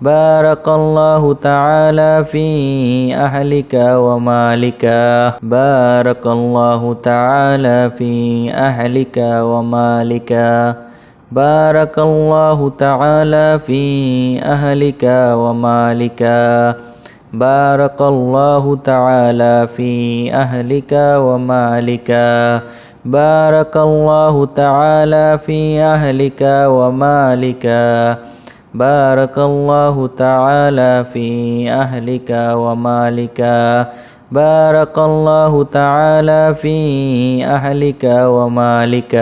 بارك الله تعالى في أهلك ومالك بارك الله تعالى في أهلك ومالك بارك الله تعالى في أهلك ومالك بارك الله تعالى في أهلك ومالك بارك الله تعالى في أهلك ومالك بارك الله تعالى في أهلك ومالك بارك الله تعالى في أهلك ومالك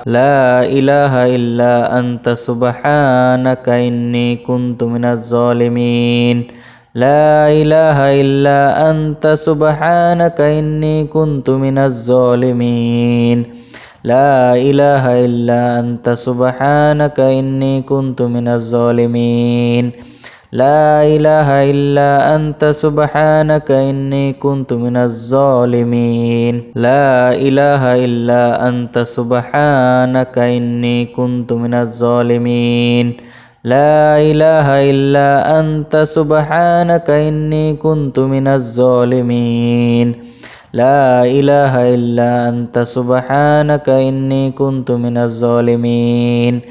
لا إله إلا أنت سبحانك إني كنت من الظالمين لا إله إلا أنت سبحانك إني كنت من الظالمين لا إله إلا أنت سبحانك إني كنت من الظالمين لا إله إلا أنت سبحانك إني كنت من الظالمين لا إله إلا أنت سبحانك إني كنت من الظالمين لا إله إلا أنت سبحانك إني كنت من الظالمين لا إله إلا أنت سبحانك إني كنت من الظالمين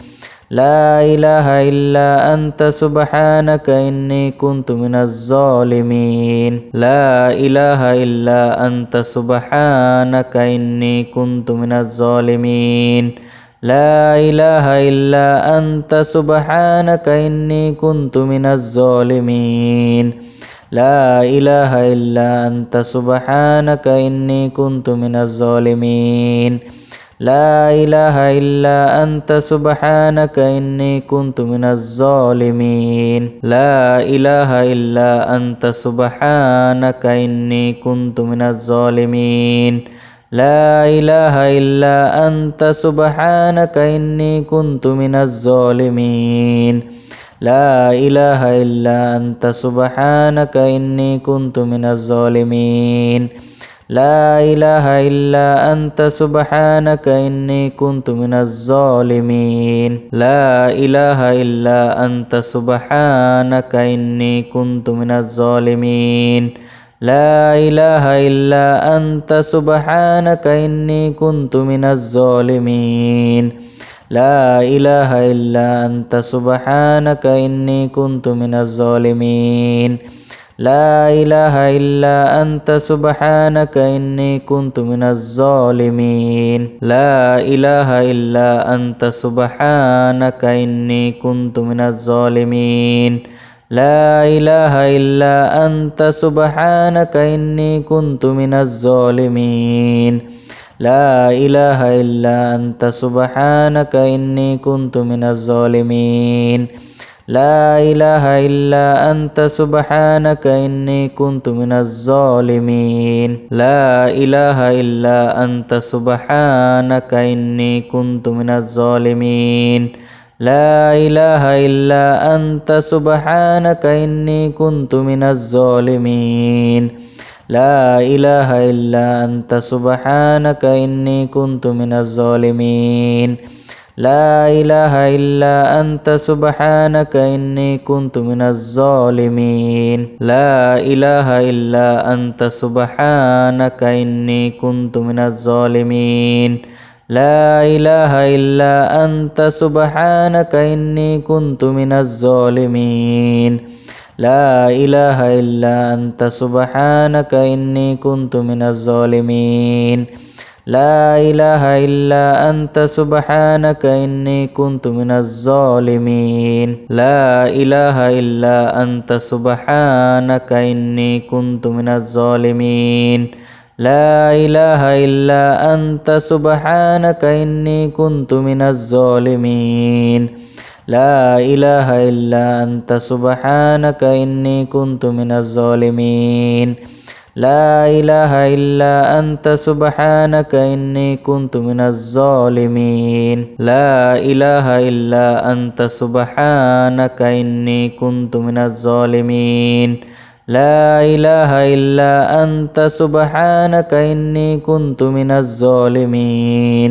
لا إله إلا أنت سبحانك إني كنت من الظالمين لا إله إلا أنت سبحانك إني كنت من الظالمين لا إله إلا أنت سبحانك إني كنت من الظالمين لا إله إلا أنت سبحانك إني كنت من الظالمين لا إله إلا أنت سبحانك إني كنت من الظالمين لا إله إلا أنت سبحانك إني كنت من الظالمين لا إله إلا أنت سبحانك إني كنت من الظالمين لا إله إلا أنت سبحانك إني كنت من الظالمين لا إله إلا أنت سبحانك إني كنت من الظالمين لا إله إلا أنت سبحانك إني كنت من الظالمين لا إله إلا أنت سبحانك إني كنت من الظالمين لا إله إلا أنت سبحانك إني كنت من الظالمين لا إله إلا أنت سبحانك إني كنت من الظالمين لا إله إلا أنت سبحانك إني كنت من الظالمين لا إله إلا أنت سبحانك إني كنت من الظالمين لا إله إلا أنت سبحانك إني كنت من الظالمين لا إله إلا أنت سبحانك إني كنت من الظالمين لا إله إلا أنت سبحانك إني كنت من الظالمين لا إله إلا أنت سبحانك إني كنت من الظالمين لا إله إلا أنت سبحانك إني كنت من الظالمين لا إله إلا أنت سبحانك إني كنت من الظالمين لا إله إلا أنت سبحانك إني كنت من الظالمين لا إله إلا أنت سبحانك إني كنت من الظالمين لا إله إلا أنت سبحانك إني كنت من الظالمين لا إله إلا أنت سبحانك إني كنت من الظالمين لا إله إلا أنت سبحانك إني كنت من الظالمين لا إله إلا أنت سبحانك إني كنت من الظالمين لا إله إلا أنت سبحانك إني كنت من الظالمين لا إله إلا أنت سبحانك إني كنت من الظالمين لا إله إلا أنت سبحانك إني كنت من الظالمين لا إله إلا أنت سبحانك إني كنت من الظالمين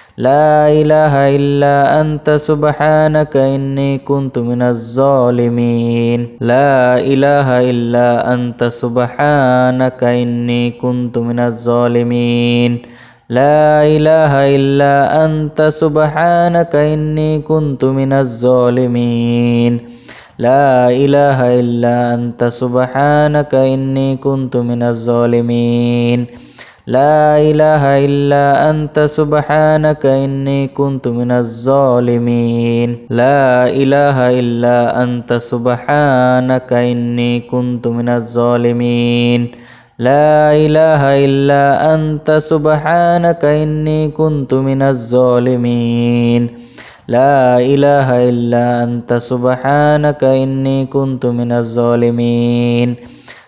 لا إله إلا أنت سبحانك إني كنت من الظالمين لا إله إلا أنت سبحانك إني كنت من الظالمين لا إله إلا أنت سبحانك إني كنت من الظالمين لا إله إلا أنت سبحانك إني كنت من الظالمين لا إله إلا أنت سبحانك إني كنت من الظالمين لا إله إلا أنت سبحانك إني كنت من الظالمين لا إله إلا أنت سبحانك إني كنت من الظالمين لا إله إلا أنت سبحانك إني كنت من الظالمين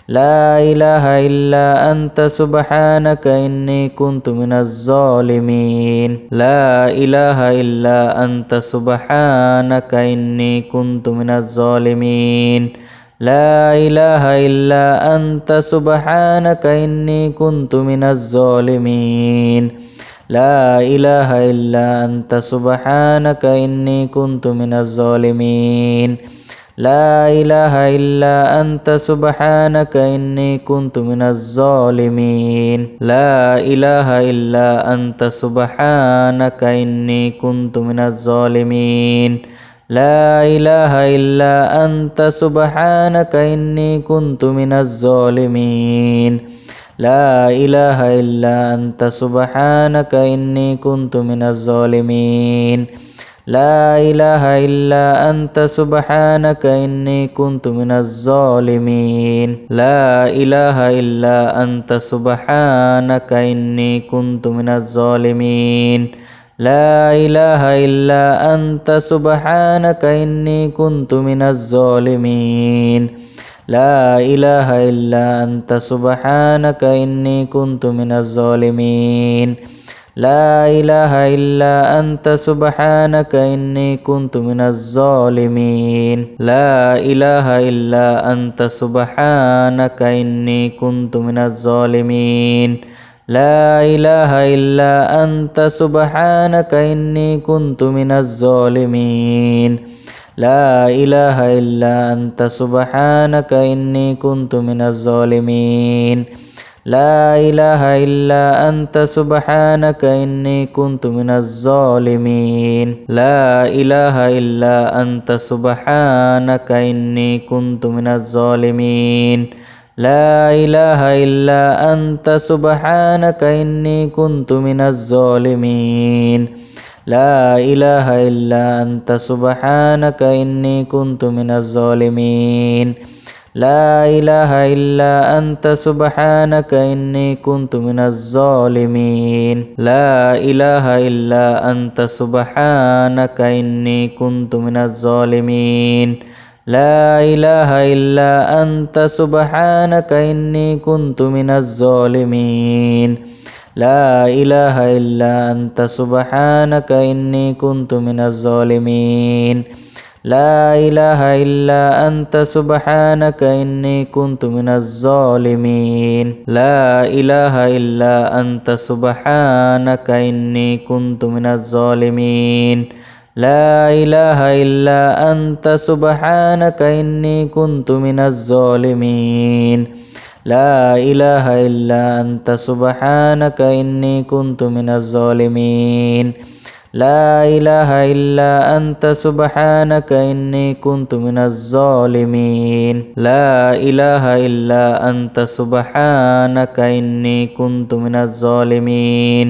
لا إله إلا أنت سبحانك إني كنت من الظالمين لا إله إلا أنت سبحانك إني كنت من الظالمين لا إله إلا أنت سبحانك إني كنت من الظالمين لا إله إلا أنت سبحانك إني كنت من الظالمين لا إله إلا أنت سبحانك إني كنت من الظالمين لا إله إلا أنت سبحانك إني كنت من الظالمين لا إله إلا أنت سبحانك إني كنت من الظالمين لا إله إلا أنت سبحانك إني كنت من الظالمين لا إله إلا أنت سبحانك إني كنت من الظالمين لا إله إلا أنت سبحانك إني كنت من الظالمين لا إله إلا أنت سبحانك إني كنت من الظالمين لا إله إلا أنت سبحانك إني كنت من الظالمين لا إله إلا أنت سبحانك إني كنت من الظالمين لا إله إلا أنت سبحانك إني كنت من الظالمين لا إله إلا أنت سبحانك إني كنت من الظالمين لا إله إلا أنت سبحانك إني كنت من الظالمين لا إله إلا أنت سبحانك إني كنت من الظالمين لا إله إلا أنت سبحانك إني كنت من الظالمين لا إله إلا أنت سبحانك إني كنت من الظالمين لا إله إلا أنت سبحانك إني كنت من الظالمين لا إله إلا أنت سبحانك إني كنت من الظالمين لا إله إلا أنت سبحانك إني كنت من الظالمين لا إله إلا أنت سبحانك إني كنت من الظالمين لا إله إلا أنت سبحانك إني كنت من الظالمين لا إله إلا أنت سبحانك إني كنت من الظالمين لا إله إلا أنت سبحانك إني كنت من الظالمين لا إله إلا أنت سبحانك إني كنت من الظالمين لا إله إلا أنت سبحانك إني كنت من الظالمين لا إله إلا أنت سبحانك إني كنت من الظالمين لا إله إلا أنت سبحانك إني كنت من الظالمين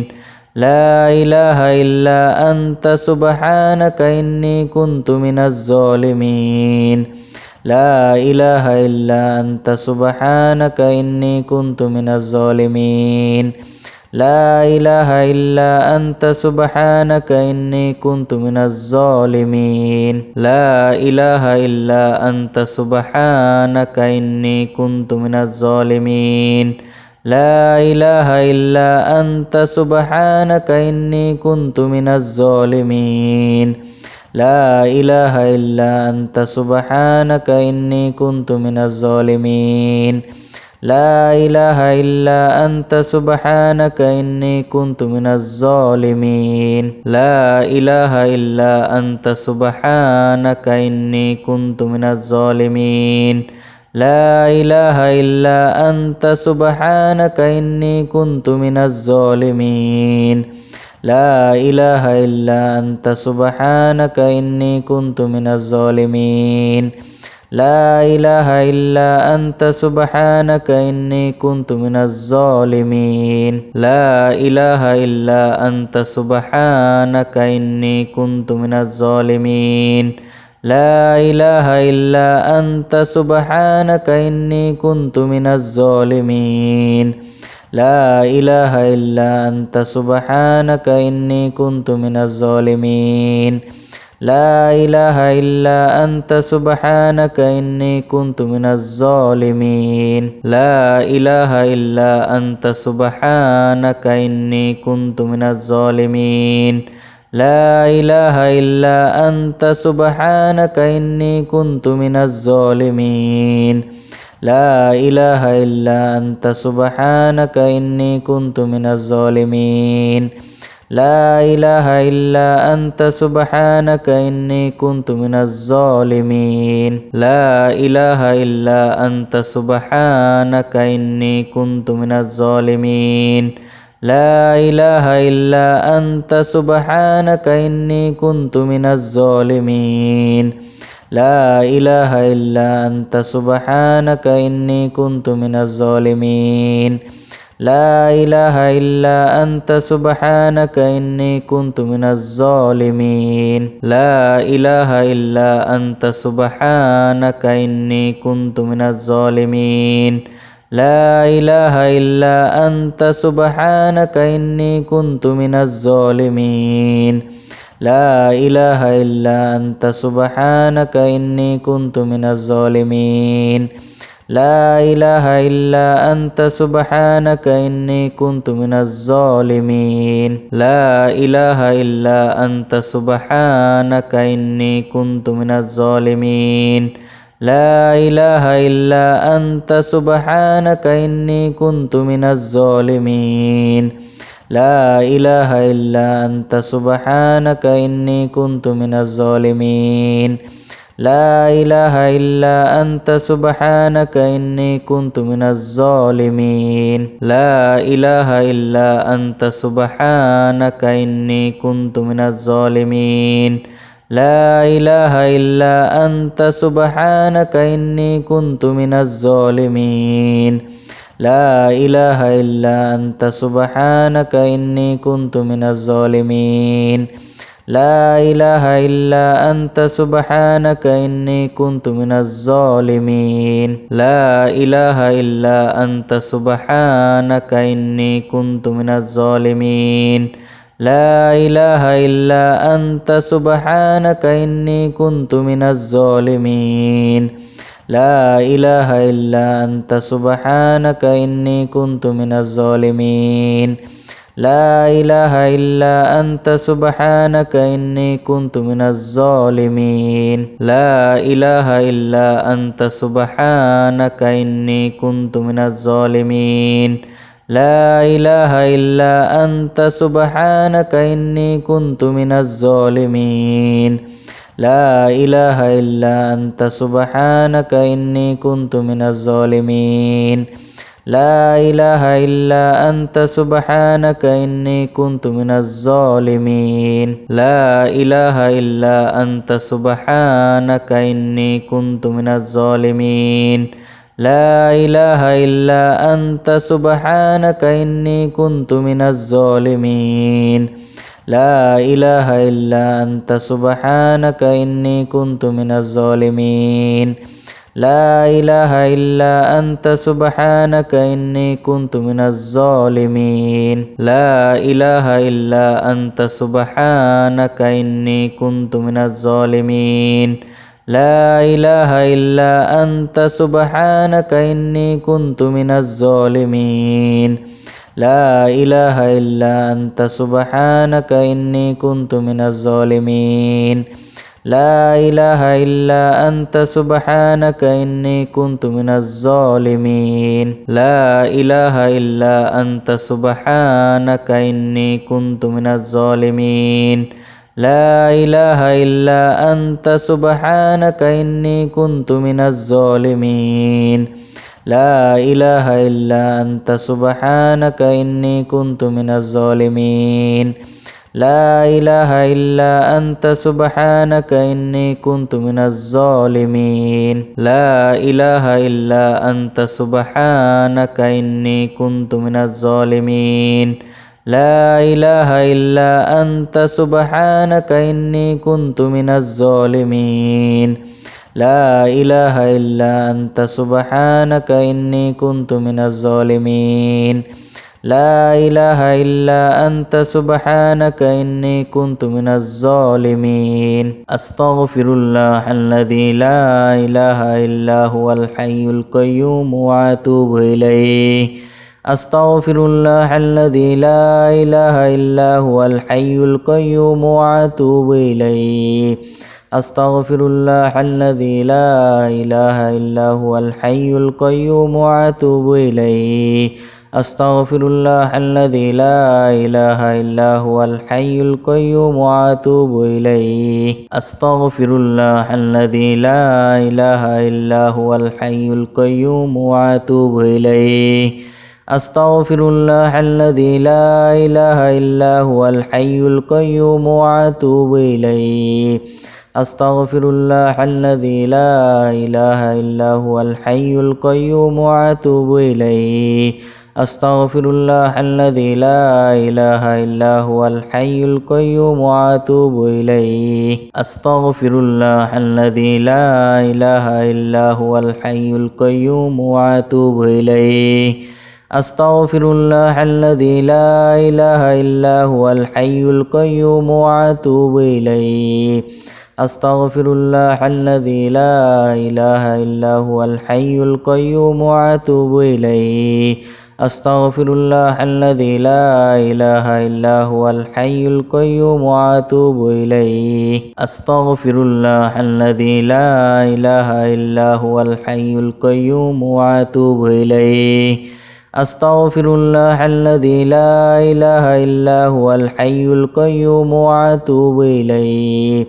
لا إله إلا أنت سبحانك إني كنت من الظالمين لا إله إلا أنت سبحانك إني كنت من الظالمين لا إله إلا أنت سبحانك إني كنت من الظالمين لا إله إلا أنت سبحانك إني كنت من الظالمين لا إله إلا أنت سبحانك إني كنت من الظالمين لا إله إلا أنت سبحانك إني كنت من الظالمين لا إله إلا أنت سبحانك إني كنت من الظالمين لا إله إلا أنت سبحانك إني كنت من الظالمين لا إله إلا أنت سبحانك إني كنت من الظالمين لا إله إلا أنت سبحانك إني كنت من الظالمين لا إله إلا أنت سبحانك إني كنت من الظالمين لا إله إلا أنت سبحانك إني كنت من الظالمين لا إله إلا أنت سبحانك إني كنت من الظالمين لا إله إلا أنت سبحانك إني كنت من الظالمين لا إله إلا أنت سبحانك إني كنت من الظالمين لا إله إلا أنت سبحانك إني كنت من الظالمين لا إله إلا أنت سبحانك إني كنت من الظالمين لا إله إلا أنت سبحانك إني كنت من الظالمين لا إله إلا أنت سبحانك إني كنت من الظالمين لا إله إلا أنت سبحانك إني كنت من الظالمين لا إله إلا أنت سبحانك إني كنت من الظالمين لا إله إلا أنت سبحانك إني كنت من الظالمين لا إله إلا أنت سبحانك إني كنت من الظالمين لا إله إلا أنت سبحانك إني كنت من الظالمين لا إله إلا أنت سبحانك إني كنت من الظالمين لا إله إلا أنت سبحانك إني كنت من الظالمين لا إله إلا أنت سبحانك إني كنت من الظالمين لا إله إلا أنت سبحانك إني كنت من الظالمين لا إله إلا أنت سبحانك إني كنت من الظالمين لا إله إلا أنت سبحانك إني كنت من الظالمين لا إله إلا أنت سبحانك إني كنت من الظالمين لا إله إلا أنت سبحانك إني كنت من الظالمين لا إله إلا أنت سبحانك إني كنت من الظالمين لا إله إلا أنت سبحانك إني كنت من الظالمين لا إله إلا أنت سبحانك إني كنت من الظالمين لا إله إلا أنت سبحانك إني كنت من الظالمين لا إله إلا أنت سبحانك إني كنت من الظالمين لا إله إلا أنت سبحانك إني كنت من الظالمين لا إله إلا أنت سبحانك إني كنت من الظالمين لا إله إلا أنت سبحانك إني كنت من الظالمين لا إله إلا أنت سبحانك إني كنت من الظالمين لا إله إلا أنت سبحانك إني كنت من الظالمين لا إله إلا أنت سبحانك إني كنت من الظالمين لا إله إلا أنت سبحانك إني كنت من الظالمين لا إله إلا أنت سبحانك إني كنت من الظالمين لا إله إلا أنت سبحانك إني كنت من الظالمين لا إله إلا أنت سبحانك إني كنت من الظالمين لا إله إلا أنت سبحانك إني كنت من الظالمين لا إله إلا أنت سبحانك إني كنت من الظالمين لا إله إلا أنت سبحانك إني كنت من الظالمين لا إله إلا أنت سبحانك إني كنت من الظالمين لا إله إلا أنت سبحانك إني كنت من الظالمين لا إله إلا أنت سبحانك إني كنت من الظالمين لا إله إلا أنت سبحانك إني كنت من الظالمين لا إله إلا أنت سبحانك إني كنت من الظالمين لا إله إلا أنت سبحانك إني كنت من الظالمين لا إله إلا أنت سبحانك إني كنت من الظالمين لا إله إلا أنت سبحانك إني كنت من الظالمين لا إله إلا أنت سبحانك إني كنت من الظالمين أستغفر الله الذي لا إله إلا هو الحي القيوم وأتوب إليه أستغفر الله الذي لا إله إلا هو الحي القيوم وأتوب إليه أستغفر الله الذي لا إله إلا هو الحي القيوم وأتوب إليه أستغفر الله الذي لا إله إلا هو الحي القيوم وأتوب إليه أستغفر الله الذي لا إله إلا هو الحي القيوم وأتوب إليه أستغفر الله الذي لا إله إلا هو الحي القيوم وأتوب إليه أستغفر الله الذي لا إله إلا هو الحي القيوم وأتوب إليه أستغفر الله الذي لا إله إلا هو الحي القيوم وأتوب إليه أستغفر الله الذي لا إله إلا هو الحي القيوم وأتوب إليه أستغفر الله الذي لا إله إلا هو الحي القيوم وأتوب إليه أستغفر الله الذي لا إله إلا هو الحي القيوم وأتوب إليه أستغفر الله الذي لا إله إلا هو الحي القيوم وأتوب إليه أستغفر الله الذي لا إله إلا هو الحي القيوم وأتوب إليه أستغفر الله الذي لا إله إلا هو الحي القيوم وأتوب إليه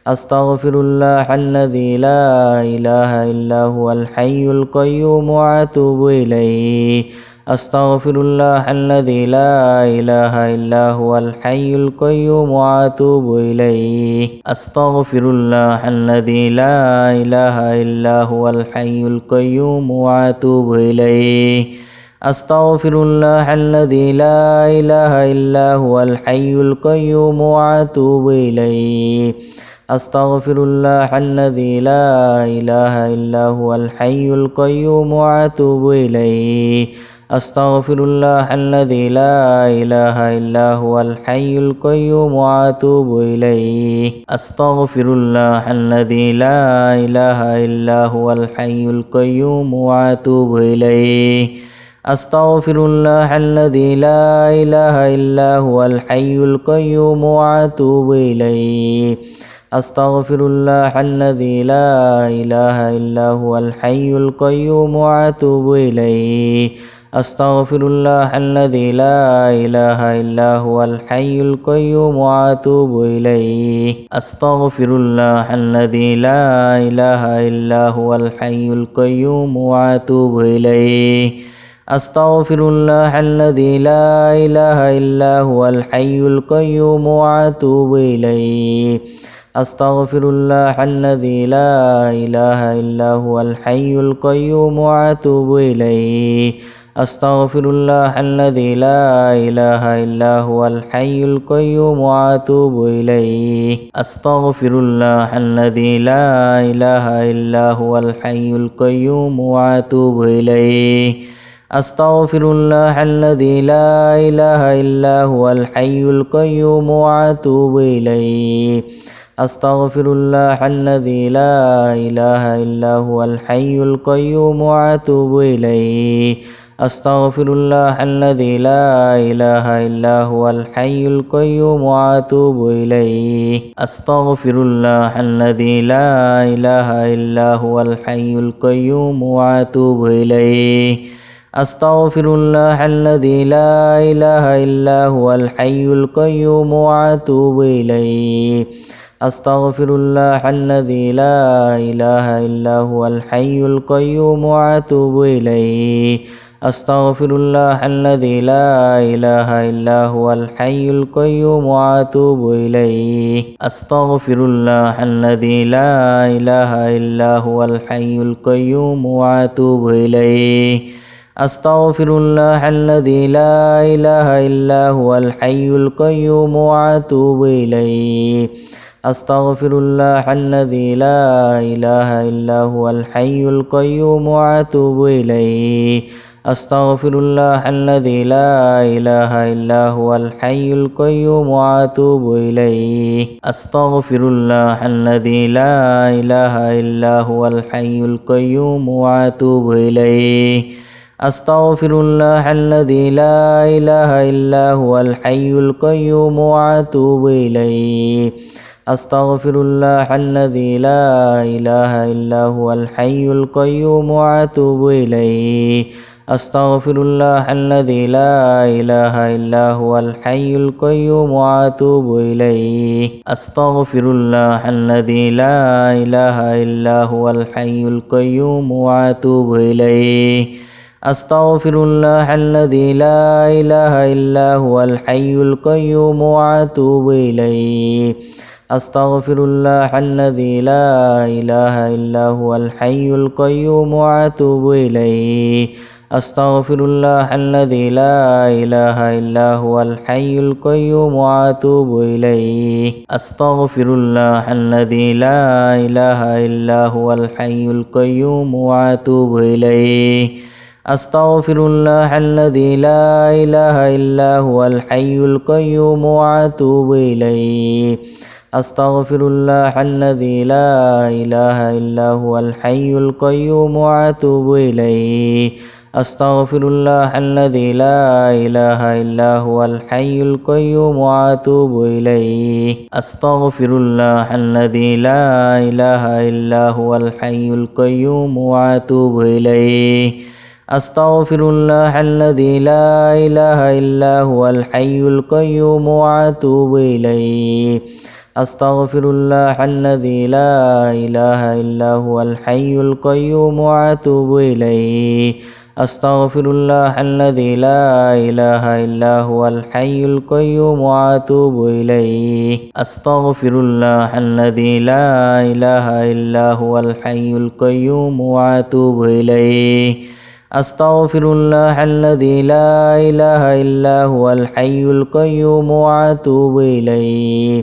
أستغفر الله الذي لا إله إلا هو الحي القيوم وأتوب إليه أستغفر الله الذي لا إله إلا هو الحي القيوم وأتوب إليه أستغفر الله الذي لا إله إلا هو الحي القيوم وأتوب إليه أستغفر الله الذي لا إله إلا هو الحي القيوم وأتوب إليه أستغفر الله الذي لا إله إلا هو الحي القيوم وأتوب إليه أستغفر الله الذي لا إله إلا هو الحي القيوم وأتوب إليه أستغفر الله الذي لا إله إلا هو الحي القيوم وأتوب إليه أستغفر الله الذي لا إله إلا هو الحي القيوم وأتوب إليه أستغفر الله الذي لا إله إلا هو الحي القيوم وأتوب إليه أستغفر الله الذي لا إله إلا هو الحي القيوم وأتوب إليه أستغفر الله الذي لا إله إلا هو الحي القيوم وأتوب إليه أستغفر الله الذي لا إله إلا هو الحي القيوم وأتوب إليه أستغفر الله الذي لا إله إلا هو الحي القيوم وأتوب إليه أستغفر الله الذي لا إله إلا هو الحي القيوم وأتوب إليه أستغفر الله الذي لا إله إلا هو الحي القيوم وأتوب إليه أستغفر الله الذي لا إله إلا هو الحي القيوم وأتوب إليه أستغفر الله الذي لا إله إلا هو الحي القيوم وأتوب إليه أستغفر الله الذي لا إله إلا هو الحي القيوم وأتوب إليه أستغفر الله الذي لا إله إلا هو الحي القيوم وأتوب إليه أستغفر الله الذي لا إله إلا هو الحي القيوم وأتوب إليه أستغفر الله الذي لا إله إلا هو الحي القيوم وأتوب إليه أستغفر الله الذي لا إله إلا هو الحي القيوم وأتوب إليه أستغفر الله الذي لا إله إلا هو الحي القيوم وأتوب إليه أستغفر الله الذي لا إله إلا هو الحي القيوم وأتوب إليه أستغفر الله الذي لا إله إلا هو الحي القيوم وأتوب إليه أستغفر الله الذي لا إله إلا هو الحي القيوم وأتوب إليه أستغفر الله الذي لا إله إلا هو الحي القيوم وأتوب إليه أستغفر الله الذي لا إله إلا هو الحي القيوم وأتوب إليه أستغفر الله الذي لا إله إلا هو الحي القيوم وأتوب إليه أستغفر الله الذي لا إله إلا هو الحي القيوم وأتوب إليه أستغفر الله الذي لا إله إلا هو الحي القيوم وأتوب إليه أستغفر الله الذي لا إله إلا هو الحي القيوم وأتوب إليه أستغفر الله الذي لا إله إلا هو الحي القيوم وأتوب إليه أستغفر الله الذي لا إله إلا هو الحي القيوم وأتوب إليه أستغفر الله الذي لا إله إلا هو الحي القيوم وأتوب إليه أستغفر الله الذي لا إله إلا هو الحي القيوم وأتوب إليه أستغفر الله الذي لا إله إلا هو الحي القيوم وأتوب إليه أستغفر الله الذي لا إله إلا هو الحي القيوم وأتوب إليه أستغفر الله الذي لا إله إلا هو الحي القيوم وأتوب إليه أستغفر الله الذي لا إله إلا هو الحي القيوم وأتوب إليه أستغفر الله الذي لا إله إلا هو الحي القيوم وأتوب إليه أستغفر الله الذي لا إله إلا هو الحي القيوم وأتوب إليه أستغفر الله الذي لا إله إلا هو الحي القيوم وأتوب إليه أستغفر الله الذي لا إله إلا هو الحي القيوم وأتوب إليه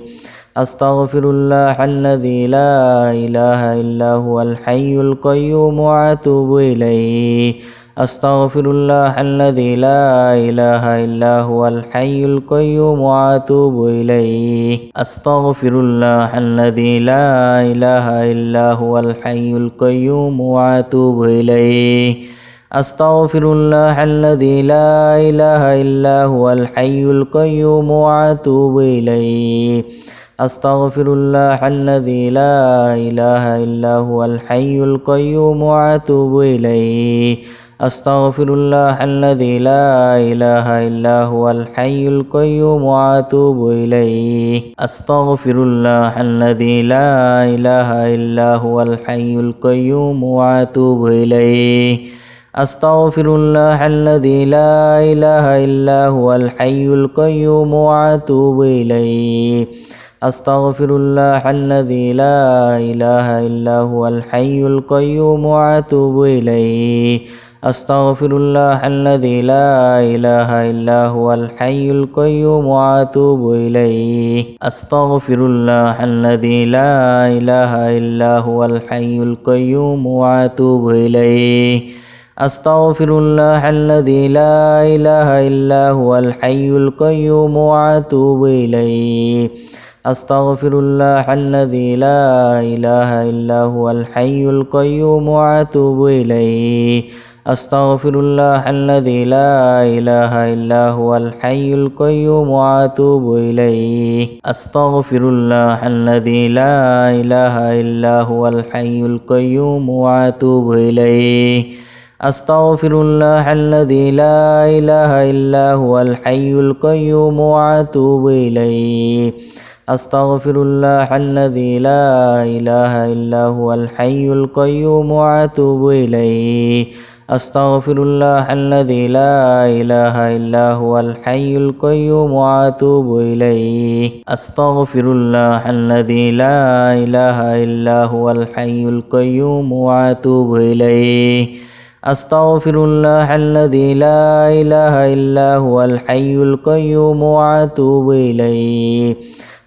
أستغفر الله الذي لا إله إلا هو الحي القيوم وأتوب إليه أستغفر الله الذي لا إله إلا هو الحي القيوم وأتوب إليه أستغفر الله الذي لا إله إلا هو الحي القيوم وأتوب إليه أستغفر الله الذي لا إله إلا هو الحي القيوم وأتوب إليه أستغفر الله الذي لا إله إلا هو الحي القيوم وأتوب إليه أستغفر الله الذي لا إله إلا هو الحي القيوم وأتوب إليه أستغفر الله الذي لا إله إلا هو الحي القيوم وأتوب إليه أستغفر الله الذي لا إله إلا هو الحي القيوم وأتوب إليه أستغفر الله الذي لا إله إلا هو الحي القيوم وأتوب إليه أستغفر الله الذي لا إله إلا هو الحي القيوم وأتوب إليه أستغفر الله الذي لا إله إلا هو الحي القيوم وأتوب إليه أستغفر الله الذي لا إله إلا هو الحي القيوم وأتوب إليه أستغفر الله الذي لا إله إلا هو الحي القيوم وأتوب إليه أستغفر الله الذي لا إله إلا هو الحي القيوم وأتوب إليه أستغفر الله الذي لا إله إلا هو الحي القيوم وأتوب إليه أستغفر الله الذي لا إله إلا هو الحي القيوم وأتوب إليه أستغفر الله الذي لا إله إلا هو الحي القيوم وأتوب إليه أستغفر الله الذي لا إله إلا هو الحي القيوم وأتوب إليه أستغفر الله الذي لا إله إلا هو الحي القيوم وأتوب إليه أستغفر الله الذي لا إله إلا هو الحي القيوم وأتوب إليه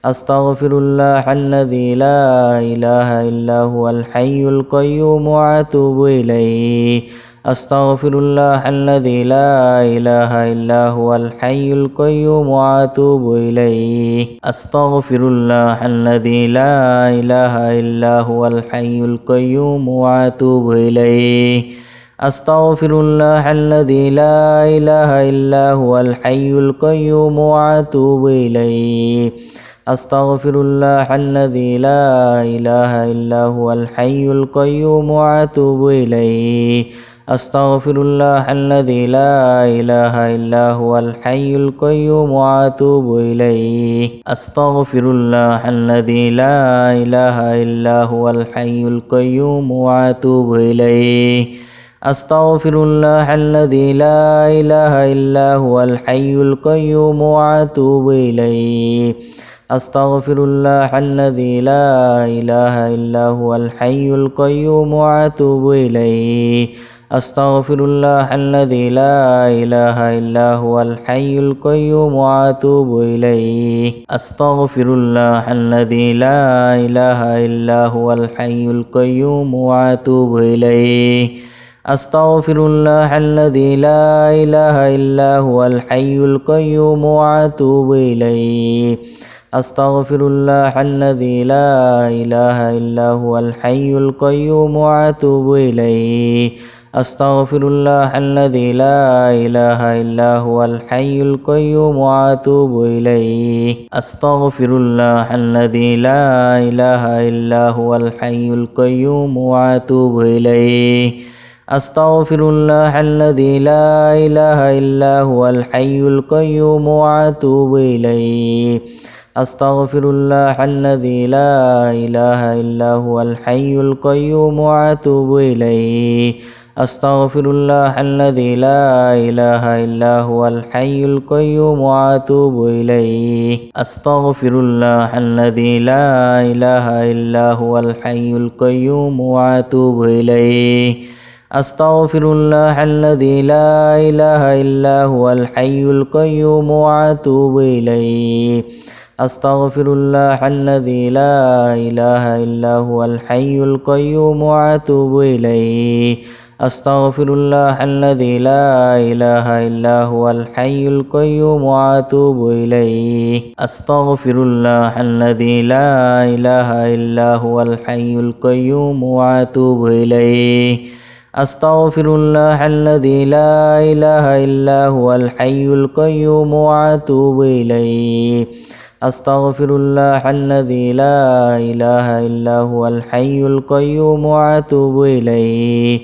أستغفر الله الذي لا إله إلا هو الحي القيوم وأتوب إليه أستغفر الله الذي لا إله إلا هو الحي القيوم وأتوب إليه أستغفر الله الذي لا إله إلا هو الحي القيوم وأتوب إليه أستغفر الله الذي لا إله إلا هو الحي القيوم وأتوب إليه أستغفر الله الذي لا إله إلا هو الحي القيوم وأتوب إليه أستغفر الله الذي لا إله إلا هو الحي القيوم وأتوب إليه أستغفر الله الذي لا إله إلا هو الحي القيوم وأتوب إليه أستغفر الله الذي لا إله إلا هو الحي القيوم وأتوب إليه أستغفر الله الذي لا إله إلا هو الحي القيوم وأتوب إليه أستغفر الله الذي لا إله إلا هو الحي القيوم وأتوب إليه أستغفر الله الذي لا إله إلا هو الحي القيوم وأتوب إليه أستغفر الله الذي لا إله إلا هو الحي القيوم وأتوب إليه أستغفر الله الذي لا إله إلا هو الحي القيوم وأتوب إليه أستغفر الله الذي لا إله إلا هو الحي القيوم وأتوب إليه أستغفر الله الذي لا إله إلا هو الحي القيوم وأتوب إليه أستغفر الله الذي لا إله إلا هو الحي القيوم وأتوب إليه أستغفر الله الذي لا إله إلا هو الحي القيوم وأتوب إليه أستغفر الله الذي لا إله إلا هو الحي القيوم وأتوب إليه أستغفر الله الذي لا إله إلا هو الحي القيوم وأتوب إليه أستغفر الله الذي لا إله إلا هو الحي القيوم وأتوب إليه أستغفر الله الذي لا إله إلا هو الحي القيوم وأتوب إليه أستغفر الله الذي لا إله إلا هو الحي القيوم وأتوب إليه أستغفر الله الذي لا إله إلا هو الحي القيوم وأتوب إليه أستغفر الله الذي لا إله إلا هو الحي القيوم وأتوب إليه أستغفر الله الذي لا إله إلا هو الحي القيوم وأتوب إليه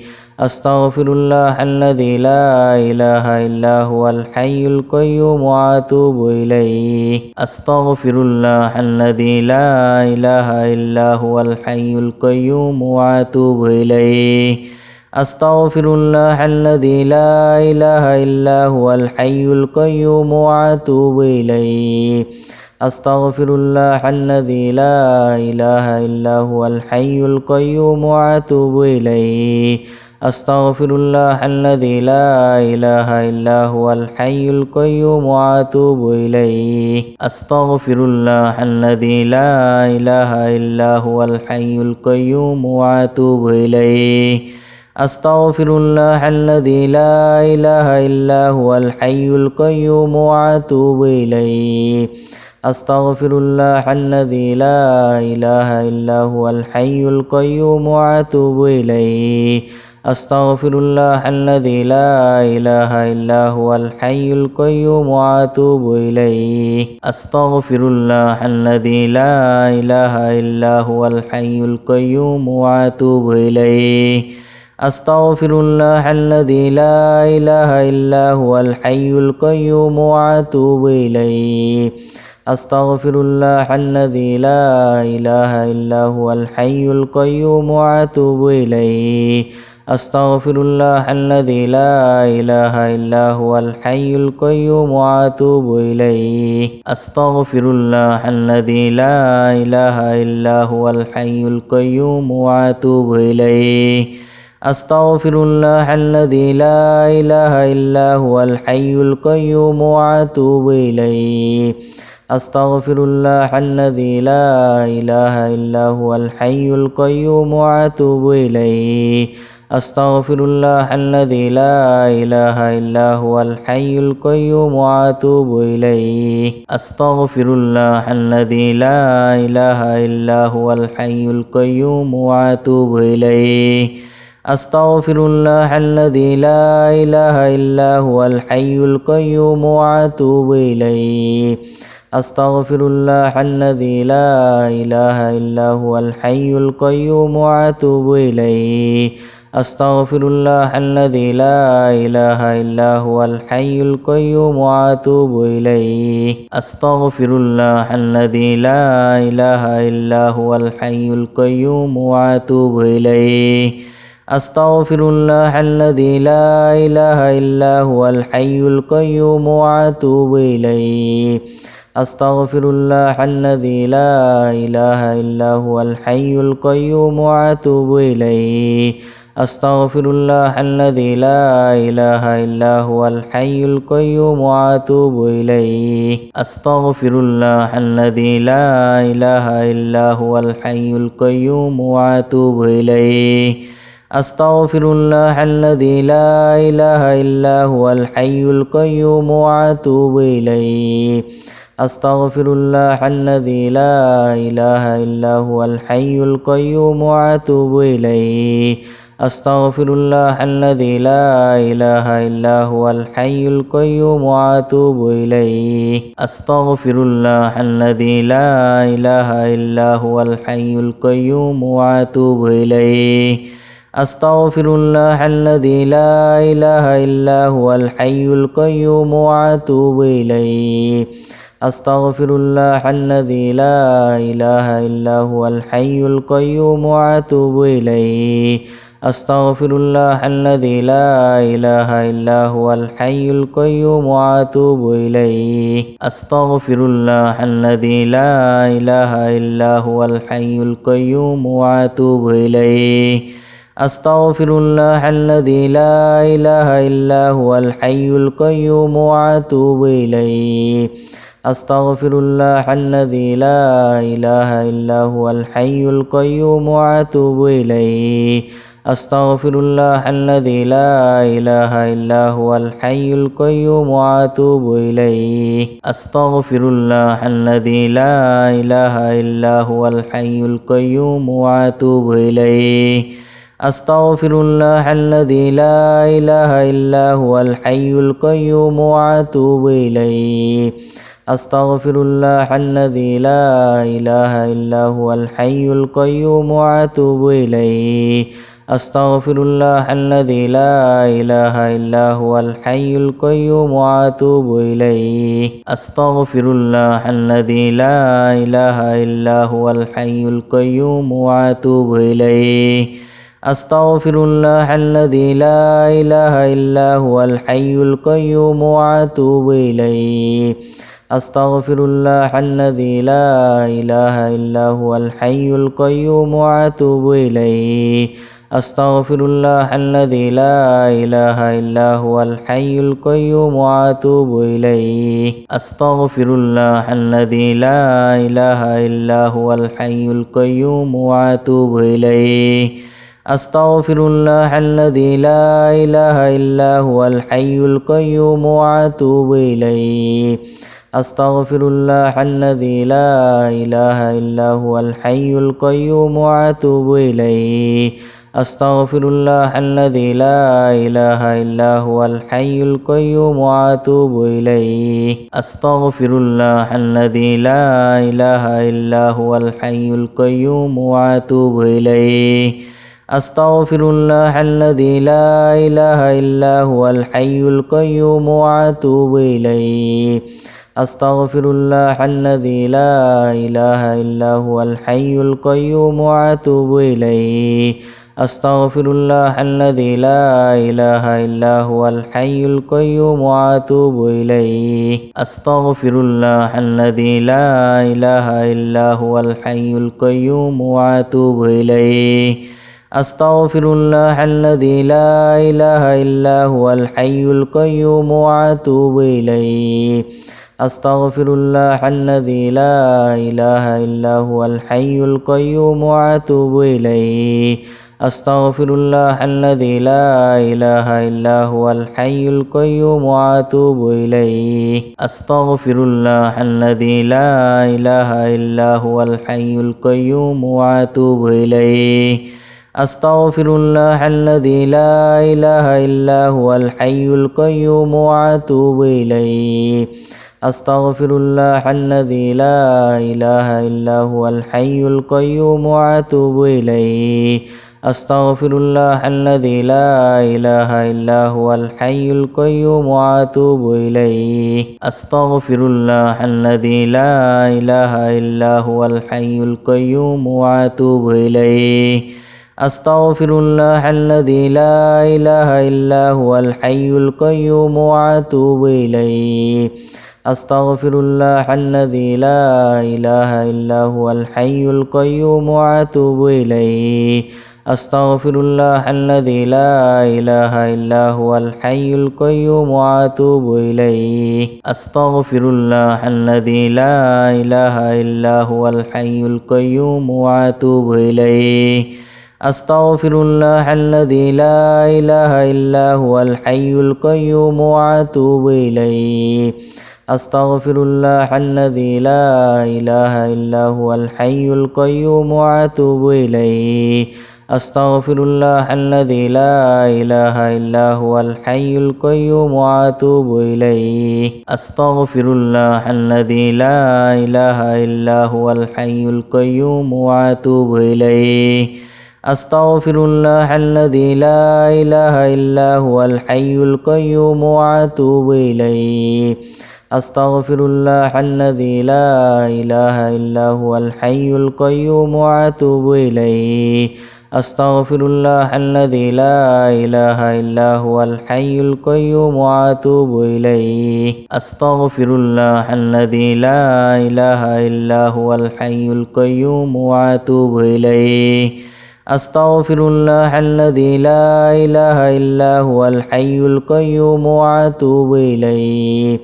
أستغفر الله الذي لا إله إلا هو الحي القيوم وأتوب إليه أستغفر الله الذي لا إله إلا هو الحي القيوم وأتوب إليه أستغفر الله الذي لا إله إلا هو الحي القيوم وأتوب إليه أستغفر الله الذي لا إله إلا هو الحي القيوم وأتوب إليه أستغفر الله الذي لا إله إلا هو الحي القيوم وأتوب إليه أستغفر الله الذي لا إله إلا هو الحي القيوم وأتوب إليه أستغفر الله الذي لا إله إلا هو الحي القيوم وأتوب إليه أستغفر الله الذي لا إله إلا هو الحي القيوم وأتوب إليه أستغفر الله الذي لا إله إلا هو الحي القيوم وأتوب إليه أستغفر الله الذي لا إله إلا هو الحي القيوم وأتوب إليه أستغفر الله الذي لا إله إلا هو الحي القيوم وأتوب إليه أستغفر الله الذي لا إله إلا هو الحي القيوم وأتوب إليه أستغفر الله الذي لا إله إلا هو الحي القيوم وأتوب إليه أستغفر الله الذي لا إله إلا هو الحي القيوم وأتوب إليه أستغفر الله الذي لا إله إلا هو الحي القيوم وأتوب إليه أستغفر الله الذي لا إله إلا هو الحي القيوم وأتوب إليه أستغفر الله الذي لا إله إلا هو الحي القيوم وأتوب إليه أستغفر الله الذي لا إله إلا هو الحي القيوم وأتوب إليه أستغفر الله الذي لا إله إلا هو الحي القيوم وأتوب إليه أستغفر الله الذي لا إله إلا هو الحي القيوم وأتوب إليه أستغفر الله الذي لا إله إلا هو الحي القيوم وأتوب إليه أستغفر الله الذي لا إله إلا هو الحي القيوم وأتوب إليه أستغفر الله الذي لا إله إلا هو الحي القيوم وأتوب إليه أستغفر الله الذي لا إله إلا هو الحي القيوم وأتوب إليه أستغفر الله الذي لا إله إلا هو الحي القيوم وأتوب إليه أستغفر الله الذي لا إله إلا هو الحي القيوم وأتوب إليه أستغفر الله الذي لا إله إلا هو الحي القيوم وأتوب إليه أستغفر الله الذي لا إله إلا هو الحي القيوم وأتوب إليه أستغفر الله الذي لا إله إلا هو الحي القيوم وأتوب إليه أستغفر الله الذي لا إله إلا هو الحي القيوم وأتوب إليه أستغفر الله الذي لا إله إلا هو الحي القيوم وأتوب إليه أستغفر الله الذي لا إله إلا هو الحي القيوم وأتوب إليه أستغفر الله الذي لا إله إلا هو الحي القيوم وأتوب إليه أستغفر الله الذي لا إله إلا هو الحي القيوم وأتوب إليه أستغفر الله الذي لا إله إلا هو الحي القيوم وأتوب إليه أستغفر الله الذي لا إله إلا هو الحي القيوم وأتوب إليه أستغفر الله الذي لا إله إلا هو الحي القيوم وأتوب إليه أستغفر الله الذي لا إله إلا هو الحي القيوم وأتوب إليه أستغفر الله الذي لا إله إلا هو الحي القيوم وأتوب إليه أستغفر الله الذي لا إله إلا هو الحي القيوم وأتوب إليه أستغفر الله الذي لا إله إلا هو الحي القيوم وأتوب إليه أستغفر الله الذي لا إله إلا هو الحي القيوم وأتوب إليه أستغفر الله الذي لا إله إلا هو الحي القيوم وأتوب إليه أستغفر الله الذي لا إله إلا هو الحي القيوم وأتوب إليه أستغفر الله الذي لا إله إلا هو الحي القيوم وأتوب إليه أستغفر الله الذي لا إله إلا هو الحي القيوم وأتوب إليه أستغفر الله الذي لا إله إلا هو الحي القيوم وأتوب إليه أستغفر الله الذي لا إله إلا هو الحي القيوم وأتوب إليه أستغفر الله الذي لا إله إلا هو الحي القيوم وأتوب إليه أستغفر الله الذي لا إله إلا هو الحي القيوم وأتوب إليه أستغفر الله الذي لا إله إلا هو الحي القيوم وأتوب إليه أستغفر الله الذي لا إله إلا هو الحي القيوم وأتوب إليه أستغفر الله الذي لا إله إلا هو الحي القيوم وأتوب إليه أستغفر الله الذي لا إله إلا هو الحي القيوم وأتوب إليه أستغفر الله الذي لا إله إلا هو الحي القيوم وأتوب إليه أستغفر الله الذي لا إله إلا هو الحي القيوم وأتوب إليه أستغفر الله الذي لا إله إلا هو الحي القيوم وأتوب إليه أستغفر الله الذي لا إله إلا هو الحي القيوم وأتوب إليه أستغفر الله الذي لا إله إلا هو الحي القيوم وأتوب إليه أستغفر الله الذي لا إله إلا هو الحي القيوم وأتوب إليه أستغفر الله الذي لا إله إلا هو الحي القيوم وأتوب إليه أستغفر الله الذي لا إله إلا هو الحي القيوم وأتوب إليه أستغفر الله الذي لا إله إلا هو الحي القيوم وأتوب إليه أستغفر الله الذي لا إله إلا هو الحي القيوم وأتوب إليه أستغفر الله الذي لا إله إلا هو الحي القيوم وأتوب إليه أستغفر الله الذي لا إله إلا هو الحي القيوم وأتوب إليه أستغفر الله الذي لا إله إلا هو الحي القيوم وأتوب إليه أستغفر الله الذي لا إله إلا هو الحي القيوم وأتوب إليه أستغفر الله الذي لا إله إلا هو الحي القيوم وأتوب إليه أستغفر الله الذي لا إله إلا هو الحي القيوم وأتوب إليه أستغفر الله الذي لا إله إلا هو الحي القيوم وأتوب إليه أستغفر الله الذي لا إله إلا هو الحي القيوم وأتوب إليه أستغفر الله الذي لا إله إلا هو الحي القيوم وأتوب إليه أستغفر الله الذي لا إله إلا هو الحي القيوم وأتوب إليه أستغفر الله الذي لا إله إلا هو الحي القيوم وأتوب إليه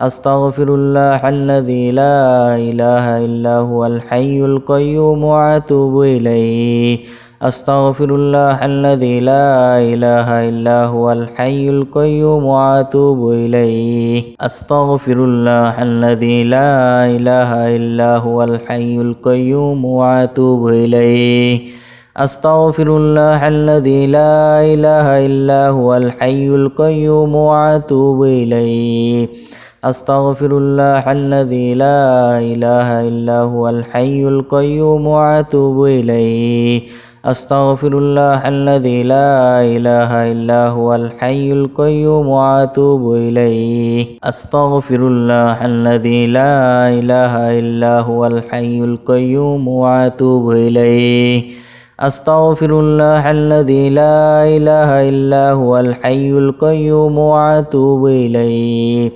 أستغفر الله الذي لا إله إلا هو الحي القيوم وأتوب إليه أستغفر الله الذي لا إله إلا هو الحي القيوم وأتوب إليه أستغفر الله الذي لا إله إلا هو الحي القيوم وأتوب إليه أستغفر الله الذي لا إله إلا هو الحي القيوم وأتوب إليه أستغفر الله الذي لا إله إلا هو الحي القيوم وأتوب إليه أستغفر الله الذي لا إله إلا هو الحي القيوم وأتوب إليه أستغفر الله الذي لا إله إلا هو الحي القيوم وأتوب إليه أستغفر الله الذي لا إله إلا هو الحي القيوم وأتوب إليه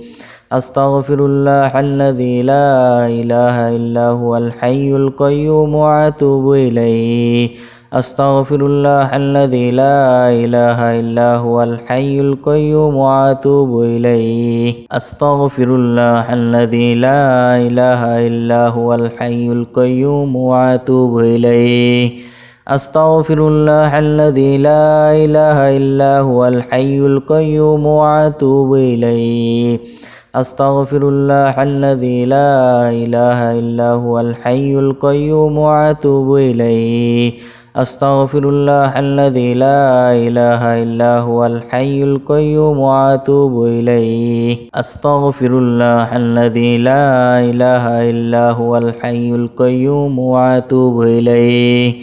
أستغفر الله الذي لا إله إلا هو الحي القيوم وأتوب إليه أستغفر الله الذي لا إله إلا هو الحي القيوم وأتوب إليه أستغفر الله الذي لا إله إلا هو الحي القيوم وأتوب إليه أستغفر الله الذي لا إله إلا هو الحي القيوم وأتوب إليه أستغفر الله الذي لا إله إلا هو الحي القيوم وأتوب إليه أستغفر الله الذي لا إله إلا هو الحي القيوم وأتوب إليه أستغفر الله الذي لا إله إلا هو الحي القيوم وأتوب إليه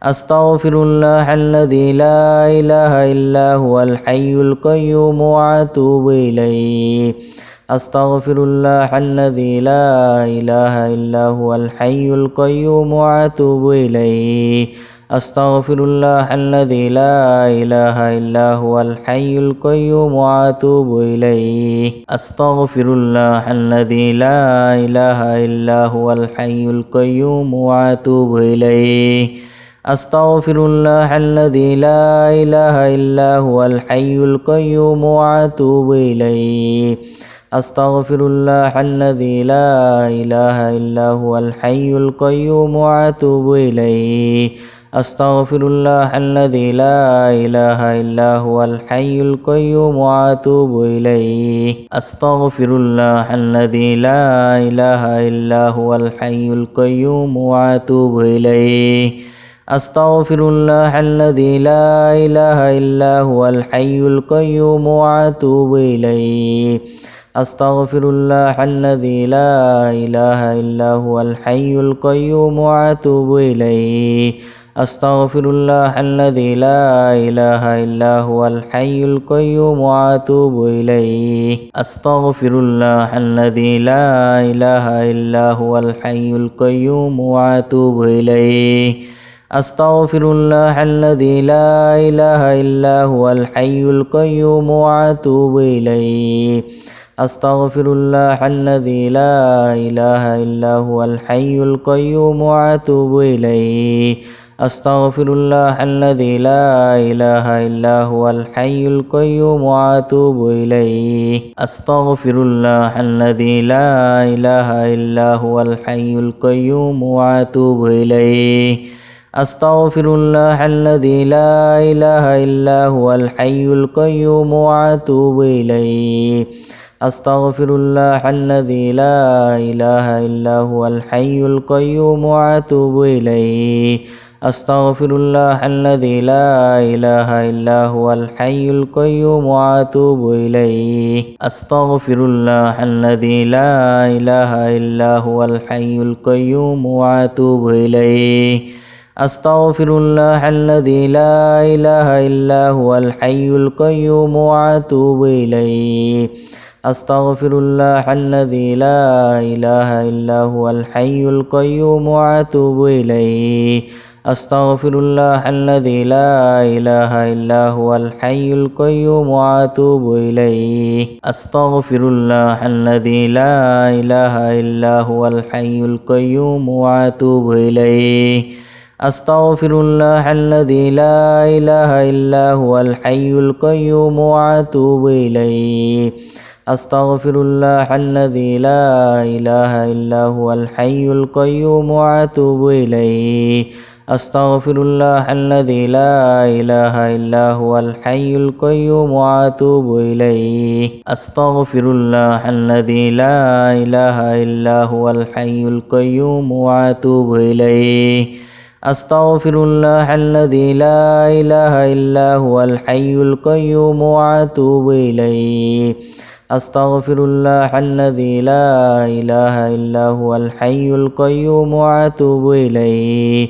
أستغفر الله الذي لا إله إلا هو الحي القيوم وأتوب إليه أستغفر الله الذي لا إله إلا هو الحي القيوم وأتوب إليه أستغفر الله الذي لا إله إلا هو الحي القيوم وأتوب إليه أستغفر الله الذي لا إله إلا هو الحي القيوم وأتوب إليه أستغفر الله الذي لا إله إلا هو الحي القيوم وأتوب إليه أستغفر الله الذي لا إله إلا هو الحي القيوم وأتوب إليه أستغفر الله الذي لا إله إلا هو الحي القيوم وأتوب إليه أستغفر الله الذي لا إله إلا هو الحي القيوم وأتوب إليه أستغفر الله الذي لا إله إلا هو الحي القيوم وأتوب إليه أستغفر الله الذي لا إله إلا هو الحي القيوم وأتوب إليه أستغفر الله الذي لا إله إلا هو الحي القيوم وأتوب إليه أستغفر الله الذي لا إله إلا هو الحي القيوم وأتوب إليه أستغفر الله الذي لا إله إلا هو الحي القيوم وأتوب إليه أستغفر الله الذي لا إله إلا هو الحي القيوم وأتوب إليه أستغفر الله الذي لا إله إلا هو الحي القيوم وأتوب إليه أستغفر الله الذي لا إله إلا هو الحي القيوم وأتوب إليه أستغفر الله الذي لا إله إلا هو الحي القيوم وأتوب إليه أستغفر الله الذي لا إله إلا هو الحي القيوم وأتوب إليه أستغفر الله الذي لا إله إلا هو الحي القيوم وأتوب إليه أستغفر الله الذي لا إله إلا هو الحي القيوم وأتوب إليه أستغفر الله الذي لا إله إلا هو الحي القيوم وأتوب إليه أستغفر الله الذي لا إله إلا هو الحي القيوم وأتوب إليه أستغفر الله الذي لا إله إلا هو الحي القيوم وأتوب إليه أستغفر الله الذي لا إله إلا هو الحي القيوم وأتوب إليه أستغفر الله الذي لا إله إلا هو الحي القيوم وأتوب إليه أستغفر الله الذي لا إله إلا هو الحي القيوم وأتوب إليه أستغفر الله الذي لا إله إلا هو الحي القيوم وأتوب إليه أستغفر الله الذي لا إله إلا هو الحي القيوم وأتوب إليه أستغفر الله الذي لا إله إلا هو الحي القيوم وأتوب إليه أستغفر الله الذي لا إله إلا هو الحي القيوم وأتوب إليه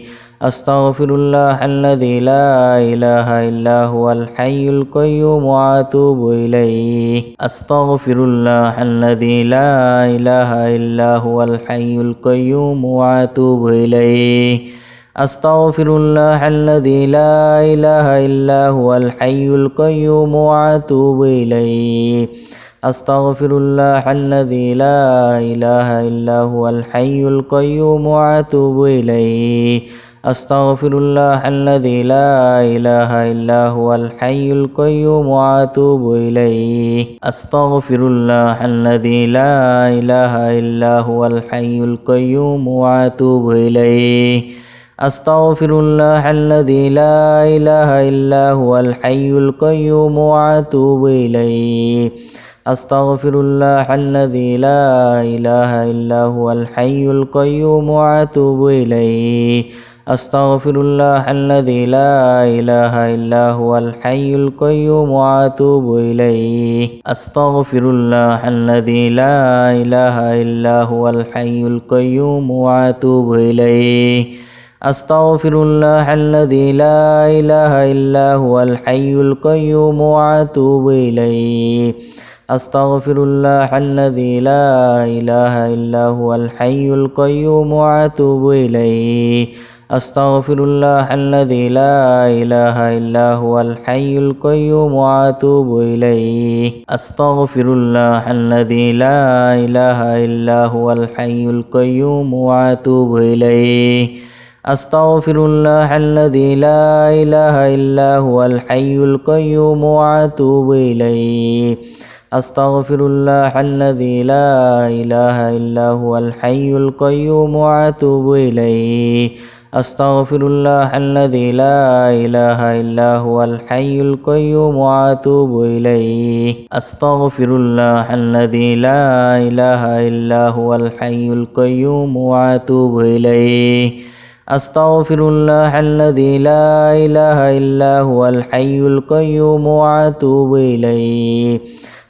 أستغفر الله الذي لا إله إلا هو الحي القيوم وأتوب إليه أستغفر الله الذي لا إله إلا هو الحي القيوم وأتوب إليه أستغفر الله الذي لا إله إلا هو الحي القيوم وأتوب إليه أستغفر الله الذي لا إله إلا هو الحي القيوم وأتوب إليه أستغفر الله الذي لا إله إلا هو الحي القيوم وأتوب إليه أستغفر الله الذي لا إله إلا هو الحي القيوم وأتوب إليه أستغفر الله الذي لا إله إلا هو الحي القيوم وأتوب إليه أستغفر الله الذي لا إله إلا هو الحي القيوم وأتوب إليه أستغفر الله الذي لا إله إلا هو الحي القيوم وأتوب إليه أستغفر الله الذي لا إله إلا هو الحي القيوم وأتوب إليه أستغفر الله الذي لا إله إلا هو الحي القيوم وأتوب إليه أستغفر الله الذي لا إله إلا هو الحي القيوم وأتوب إليه أستغفر الله الذي لا إله إلا هو الحي القيوم وأتوب إليه أستغفر الله الذي لا إله إلا هو الحي القيوم وأتوب إليه أستغفر الله الذي لا إله إلا هو الحي القيوم وأتوب إليه أستغفر الله الذي لا إله إلا هو الحي القيوم وأتوب إليه أستغفر الله الذي لا إله إلا هو الحي القيوم وأتوب إليه أستغفر الله الذي لا إله إلا هو الحي القيوم وأتوب إليه أستغفر الله الذي لا إله إلا هو الحي القيوم وأتوب إليه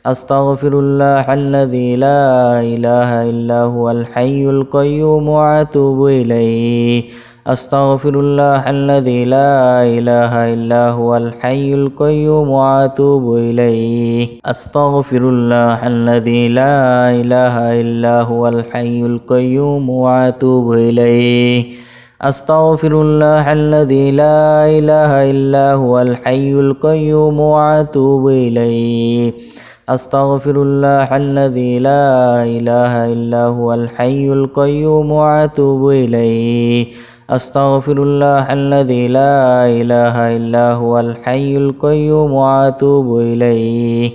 أستغفر الله الذي لا إله إلا هو الحي القيوم وأتوب إليه أستغفر الله الذي لا إله إلا هو الحي القيوم وأتوب إليه أستغفر الله الذي لا إله إلا هو الحي القيوم وأتوب إليه أستغفر الله الذي لا إله إلا هو الحي القيوم وأتوب إليه أستغفر الله الذي لا إله إلا هو الحي القيوم وأتوب إليه أستغفر الله الذي لا إله إلا هو الحي القيوم وأتوب إليه